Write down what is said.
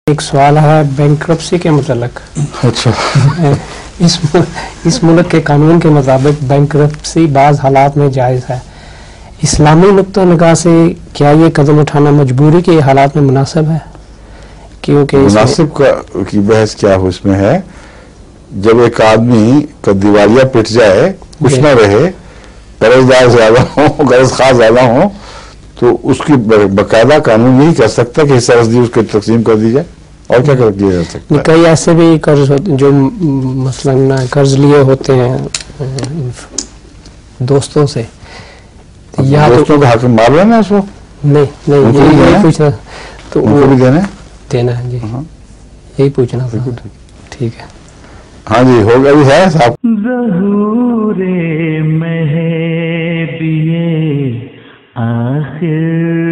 ایک سوال ہے بینکرپسی کے متعلق۔ اچھا، اس ملک کے قانون کے مطابق بینکرپسی بعض حالات میں جائز ہے۔ اسلامی نقطہ نگاہ سے کیا یہ قدم اٹھانا مجبوری کے حالات میں مناسب ہے؟ کیونکہ مناسب کی بحث کیا ہو اس میں ہے، جب ایک آدمی کا دیوالیہ پٹ جائے، کچھ نہ رہے، قرض دار زیادہ ہوں، قرض خواہ زیادہ ہوں، تو اس کی باقاعدہ قانون یہی کہہ سکتا ہے کہ حصہ رسدی اس کو تقسیم کر دی جائے، اور کیا کر دیا جا سکتا ہے۔ کئی ایسے بھی قرض جو مثلا قرض لیے ہوتے ہیں دوستوں سے، یا دوستوں کا حق مار لینا اس وقت، نہیں یہی پوچھنا تو ان کو بھی دینا ہے جی، یہی پوچھنا تھا۔ ٹھیک ہے، ہاں جی، ہوگا بھی ہے صاحب۔ ظہور مہدی آخر